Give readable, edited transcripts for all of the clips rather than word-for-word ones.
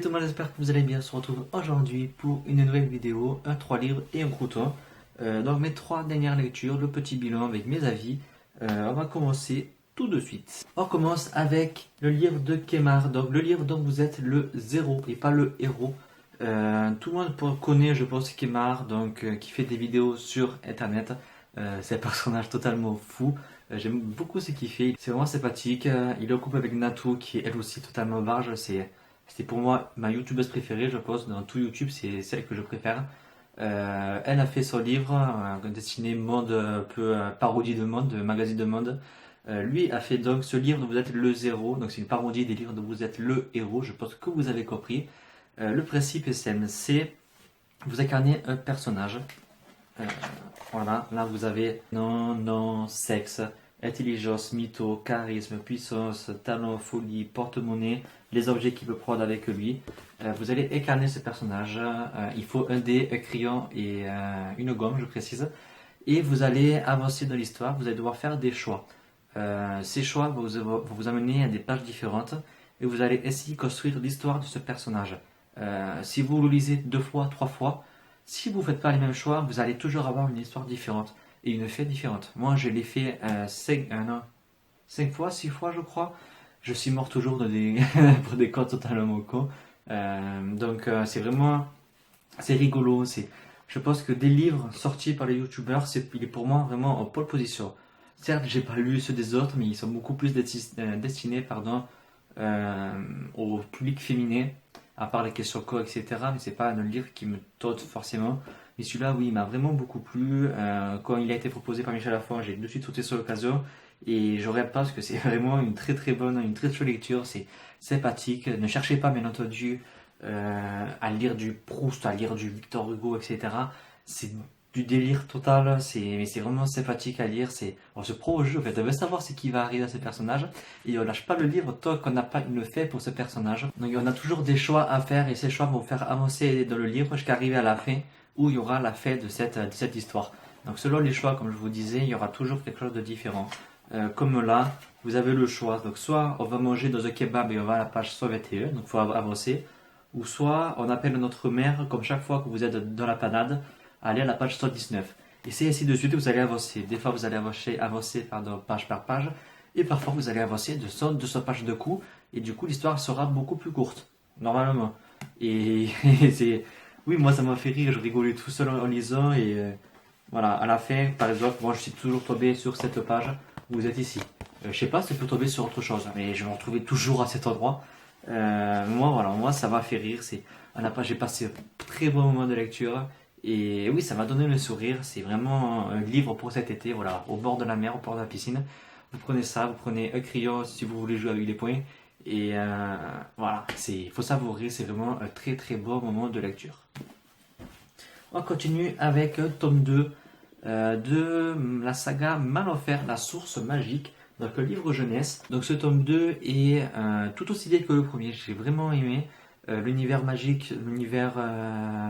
Salut tout le monde, j'espère que vous allez bien. On se retrouve aujourd'hui pour une nouvelle vidéo, un 3 livres et un couteau. Donc mes 3 dernières lectures, le petit bilan avec mes avis. On va commencer tout de suite. On commence avec le livre de Kemar, donc le livre dont vous êtes le zéro et pas le héros. Tout le monde connaît, je pense, Kemar, donc qui fait des vidéos sur internet. C'est un personnage totalement fou. J'aime beaucoup ce qu'il fait. C'est vraiment sympathique. Il est en couple avec Natou, qui est elle aussi totalement barge. C'est pour moi ma youtubeuse préférée, je pense. Dans tout YouTube, c'est celle que je préfère. Elle a fait son livre, destiné mode, un peu parodie de mode, magazine de mode. Lui a fait donc ce livre dont vous êtes le zéro. Donc c'est une parodie des livres dont vous êtes le héros. Je pense que vous avez compris. Le principe est simple, c'est vous incarnez un personnage. Euh, voilà, là vous avez nom, sexe, intelligence, mytho, charisme, puissance, talent, folie, porte-monnaie, les objets qu'il peut prendre avec lui. Vous allez incarner ce personnage. Il faut un dé, un crayon et une gomme, je précise. Et vous allez avancer dans l'histoire. Vous allez devoir faire des choix. Ces choix vont vous amener à des pages différentes et vous allez essayer de construire l'histoire de ce personnage. Si vous le lisez 2 fois, 3 fois, si vous ne faites pas les mêmes choix, vous allez toujours avoir une histoire différente et une fête différente. Moi, je l'ai fait 5 fois, 6 fois, je crois. Je suis mort toujours pour des codes totalement cons. C'est vraiment, c'est rigolo. Je pense que des livres sortis par les youtubeurs, il est pour moi vraiment en pole position. Certes, j'ai pas lu ceux des autres, mais ils sont beaucoup plus destinés, au public féminin, à part les questions co, etc. Mais c'est pas un livre qui me tente forcément. Mais celui-là, oui, il m'a vraiment beaucoup plu. Quand il a été proposé par Michel Lafon, j'ai de suite sauté sur l'occasion. Et je regrette pas parce que c'est vraiment une très très bonne, une très chouette lecture. C'est sympathique. Ne cherchez pas, bien entendu, à lire du Proust, à lire du Victor Hugo, etc. C'est du délire total. Mais c'est vraiment sympathique à lire. On se prend au jeu. En fait, on veut savoir ce qui va arriver à ce personnage. Et on lâche pas le livre tant qu'on n'a pas une fait pour ce personnage. Donc on a toujours des choix à faire et ces choix vont faire avancer dans le livre jusqu'à arriver à la fin où il y aura la fin de cette histoire. Donc selon les choix, comme je vous disais, il y aura toujours quelque chose de différent. Comme là, vous avez le choix. Donc soit on va manger dans un kebab et on va à la page 121, donc il faut avancer. Ou soit on appelle notre mère, comme chaque fois que vous êtes dans la panade, à aller à la page 119. Et c'est ainsi de suite, vous allez avancer. Des fois vous allez avancer page par page. Et parfois vous allez avancer de 200 pages de coup. Et du coup l'histoire sera beaucoup plus courte, normalement. Et oui, moi ça m'a fait rire, je rigolais tout seul en lisant. Et voilà, à la fin, par exemple, moi je suis toujours tombé sur cette page. Vous êtes ici. Je sais pas si je peux tomber sur autre chose, mais je me retrouvais toujours à cet endroit. Moi ça m'a fait rire. J'ai passé un très bon moment de lecture. Et oui, ça m'a donné le sourire. C'est vraiment un livre pour cet été, voilà, au bord de la mer, au bord de la piscine. Vous prenez ça, vous prenez un crayon si vous voulez jouer avec les points. Et voilà, il faut savourer, c'est vraiment un très très beau moment de lecture. On continue avec tome 2 de la saga Mal-en-Fer, la source magique, donc le livre jeunesse. Donc ce tome 2 est tout aussi bien que le premier, j'ai vraiment aimé. L'univers magique, l'univers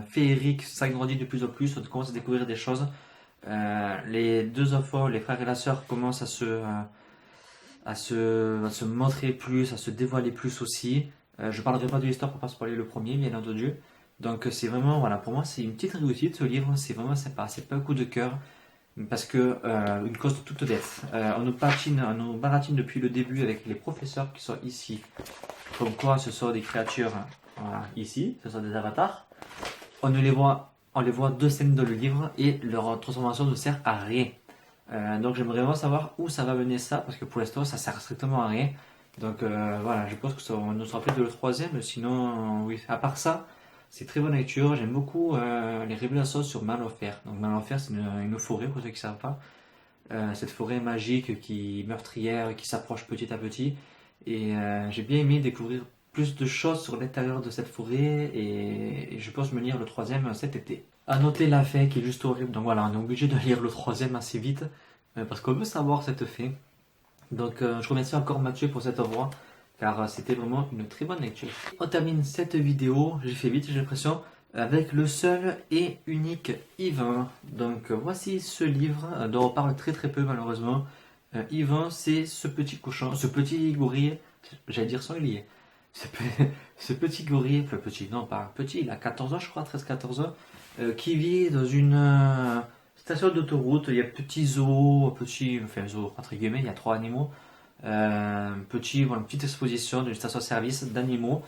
féerique s'agrandit de plus en plus, on commence à découvrir des choses. Les deux enfants, les frères et la sœur commencent à se montrer plus, à se dévoiler plus aussi. Je parlerai pas de l'histoire pour pas spoiler le premier, bien entendu. Donc c'est vraiment, voilà, pour moi c'est une petite réussite ce livre, c'est vraiment sympa, c'est pas un coup de cœur, parce que une cause de toute bête. On nous baratine depuis le début avec les professeurs qui sont ici, comme quoi ce sont des créatures, voilà, ici, ce sont des avatars. On les voit 2 scènes dans le livre et leur transformation ne sert à rien. Donc j'aimerais vraiment savoir où ça va mener ça, parce que pour l'instant ça sert strictement à rien. Donc voilà, je pense que ça ne sera peut-être le troisième, sinon oui, à part ça, c'est très bonne lecture. J'aime beaucoup les révélations sur Mal-en-Fer. Donc Mal-en-Fer c'est une forêt pour ceux qui ne savent pas. Cette forêt magique qui meurtrière, qui s'approche petit à petit. Et j'ai bien aimé découvrir plus de choses sur l'intérieur de cette forêt et je pense me lire le troisième cet été. À noter la fin qui est juste horrible, donc voilà, on est obligé de lire le troisième assez vite parce qu'on veut savoir cette fin. Donc je remercie encore Mathieu pour cette voix car c'était vraiment une très bonne lecture. On termine cette vidéo, j'ai fait vite j'ai l'impression, avec le seul et unique Yvain. Donc voici ce livre dont on parle très très peu malheureusement. Yvain c'est ce petit cochon, ce petit gorille, j'allais dire sanglier. ce, pe- ce petit gorille, enfin petit, non pas petit, il a 14 ans je crois, 13-14 ans, qui vit dans une station d'autoroute. Il y a petit zoo, petit, enfin zoo entre guillemets, il y a trois animaux. Petit, voilà, une petite exposition d'une station-service d'animaux.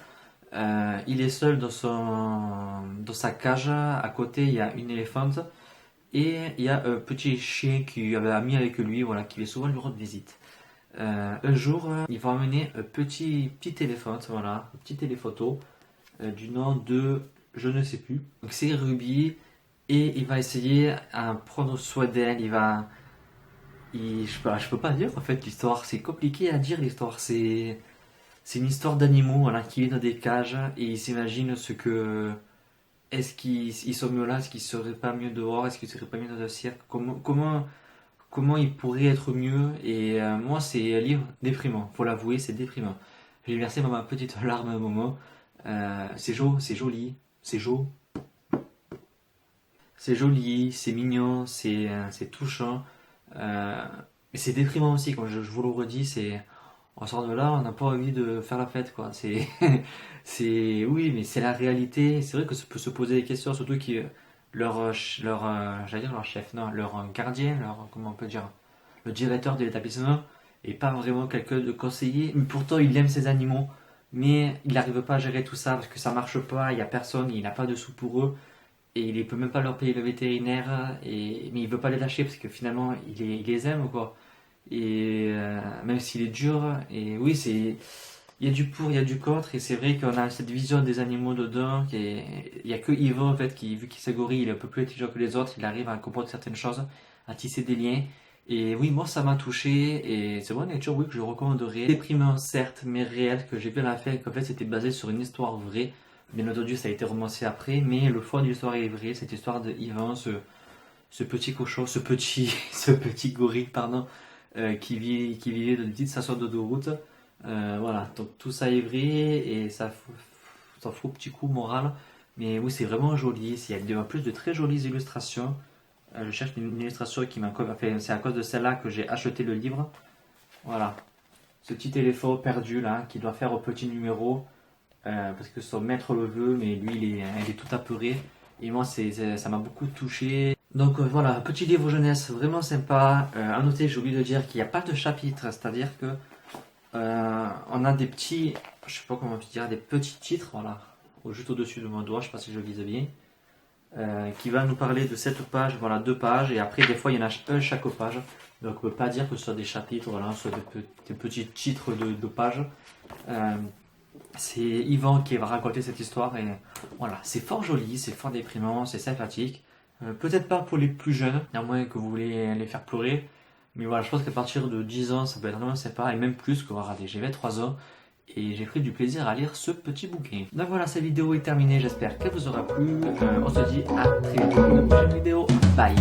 Il est seul dans sa cage. À côté, il y a une éléphante. Et il y a un petit chien qui avait ami avec lui, voilà, qui est souvent lui rendre visite. Un jour, il va emmener un petit éléphant, voilà, un petit éléphanto, du nom de, je ne sais plus. Donc c'est Ruby, et il va essayer à prendre soin d'elle. Je peux pas dire en fait l'histoire. C'est compliqué à dire l'histoire. C'est une histoire d'animaux, voilà, qui vivent dans des cages et ils s'imaginent ce que, est-ce qu'ils sont mieux là, est-ce qu'ils seraient pas mieux dehors, est-ce qu'ils seraient pas mieux dans un cirque, comment ils pourraient être mieux. Et moi, c'est un livre déprimant, faut l'avouer, c'est déprimant. J'ai versé ma petite larme à un moment. C'est joli, c'est joli, c'est joli, c'est mignon, c'est touchant. Mais c'est déprimant aussi, quand je vous le redis, on sort de là, on n'a pas envie de faire la fête, quoi. Oui, mais c'est la réalité. C'est vrai que ça peut se poser des questions, surtout que j'allais dire leur chef, non, leur gardien, comment on peut dire, le directeur de l'établissement est pas vraiment quelqu'un de conseiller, mais pourtant il aime ses animaux, mais il n'arrive pas à gérer tout ça parce que ça marche pas, il y a personne, il n'a pas de sous pour eux et il ne peut même pas leur payer le vétérinaire, mais il veut pas les lâcher parce que finalement il les aime, quoi. Et même s'il est dur, et oui, il y a du pour, il y a du contre, et c'est vrai qu'on a cette vision des animaux dedans. Il y a que Yvan en fait qui, vu qu'il s'est gorille, il est un peu plus intelligent que les autres, il arrive à comprendre certaines choses, à tisser des liens. Et oui, moi ça m'a touché, et c'est vraiment une lecture, oui, que je recommanderais. Déprimant certes, mais réel, que j'ai bien la fin, qu'en fait c'était basé sur une histoire vraie. Bien entendu, ça a été romancé après, mais le fond de l'histoire est vrai. Cette histoire de Yvan, ce petit cochon, ce petit gorille, pardon, qui vivait dans une petite station d'autoroute. Voilà, donc tout ça est vrai et ça fout un petit coup moral. Mais oui, c'est vraiment joli. Il y a en plus de très jolies illustrations. Je cherche une illustration qui m'a. Enfin, c'est à cause de celle-là que j'ai acheté le livre. Voilà, ce petit éléphant perdu là, qui doit faire au petit numéro parce que son maître le veut, mais lui il est tout apeuré. Et moi, ça m'a beaucoup touché. Donc voilà, petit livre jeunesse vraiment sympa. À noter, j'ai oublié de dire qu'il n'y a pas de chapitre, c'est-à-dire que on a des petits, je sais pas comment dire, des petits titres, voilà, juste au-dessus de mon doigt, je sais pas si je vise bien, qui va nous parler de cette page, voilà, deux pages, et après des fois il y en a un chaque page. Donc on peut pas dire que ce soit des chapitres, voilà, soit des petits titres de pages. C'est Yvan qui va raconter cette histoire et voilà, c'est fort joli, c'est fort déprimant, c'est sympathique. Peut-être pas pour les plus jeunes, à moins que vous voulez les faire pleurer. Mais voilà, je pense qu'à partir de 10 ans, ça peut être vraiment sympa, et même plus, que voilà, j'ai 23 ans, et j'ai pris du plaisir à lire ce petit bouquin. Donc voilà, cette vidéo est terminée, j'espère qu'elle vous aura plu. On se dit à très vite pour une prochaine vidéo. Bye.